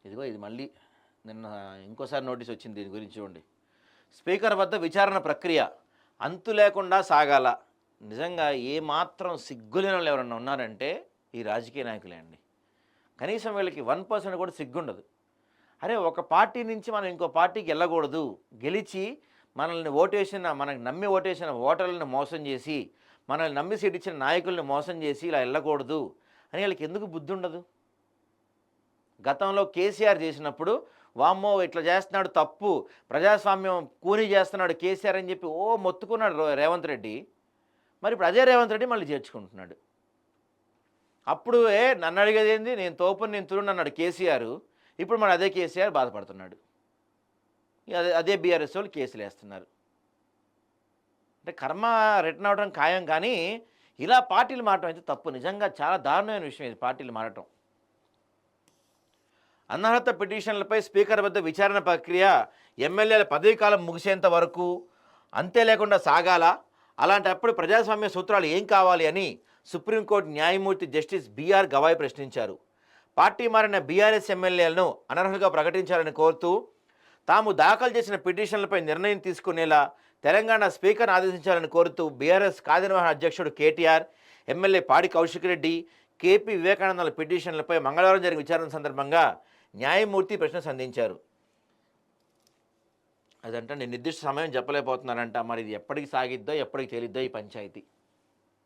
ఇదిగో ఇది మళ్ళీ నిన్న ఇంకోసారి నోటీస్ వచ్చింది దీని గురించి చూడండి. స్పీకర్ వద్ద విచారణ ప్రక్రియ అంతు లేకుండా సాగాల. నిజంగా ఏమాత్రం సిగ్గులేని వాళ్ళు ఎవరన్నా ఉన్నారంటే ఈ రాజకీయ నాయకులే అండి. కనీసం వీళ్ళకి 1% కూడా సిగ్గుండదు. అరే ఒక పార్టీ నుంచి మనం ఇంకో పార్టీకి వెళ్ళకూడదు, గెలిచి మనల్ని ఓటేసిన మనకు నమ్మి ఓటేసిన ఓటర్లను మోసం చేసి మనల్ని నమ్మి సీట్ ఇచ్చిన నాయకుల్ని మోసం చేసి ఇలా వెళ్ళకూడదు అని వీళ్ళకి ఎందుకు బుద్ధి ఉండదు? గతంలో కేసీఆర్ చేసినప్పుడు వామ్మో ఇట్లా చేస్తున్నాడు తప్పు, ప్రజాస్వామ్యం కూనీ చేస్తున్నాడు కేసీఆర్ అని చెప్పి మొత్తుకున్నాడు రేవంత్ రెడ్డి. మరి ఇప్పుడు అదే రేవంత్ రెడ్డి మళ్ళీ చేర్చుకుంటున్నాడు. అప్పుడు నన్ను అడిగేది ఏంది, నేను తోపుని నేను తురుని అన్నాడు కేసీఆర్. ఇప్పుడు మన అదే కేసీఆర్ బాధపడుతున్నాడు. అదే బీఆర్ఎస్ వాళ్ళు కేసులు వేస్తున్నారు. అంటే కర్మ రిటర్న్ అవడం ఖాయం. కానీ ఇలా పార్టీలు మారటం అయితే తప్పు. నిజంగా చాలా దారుణమైన విషయం ఇది, పార్టీలు మారటం. అనర్హత పిటిషన్లపై స్పీకర్ వద్ద విచారణ ప్రక్రియ ఎమ్మెల్యేల పదవీకాలం ముగిసేంత వరకు అంతే లేకుండా సాగాల. అలాంటప్పుడు ప్రజాస్వామ్య సూత్రాలు ఏం కావాలి అని సుప్రీంకోర్టు న్యాయమూర్తి జస్టిస్ బిఆర్ గవాయ్ ప్రశ్నించారు. పార్టీ మారిన బీఆర్ఎస్ ఎమ్మెల్యేలను అనర్హులుగా ప్రకటించాలని కోరుతూ తాము దాఖలు చేసిన పిటిషన్లపై నిర్ణయం తీసుకునేలా తెలంగాణ స్పీకర్ ఆదేశించాలని కోరుతూ బీఆర్ఎస్ కార్యనిర్వహణ అధ్యక్షుడు కేటీఆర్, ఎమ్మెల్యే పాడి కౌశిక్ రెడ్డి, కేపీ వివేకానందల పిటిషన్లపై మంగళవారం జరిగిన విచారణ సందర్భంగా న్యాయమూర్తి ప్రశ్న సంధించారు. అదంటే నేను నిర్దిష్ట సమయం చెప్పలేకపోతున్నానంట. మరి ఇది ఎప్పటికి సాగిద్దో ఎప్పటికి తేలిద్దో ఈ పంచాయతీ.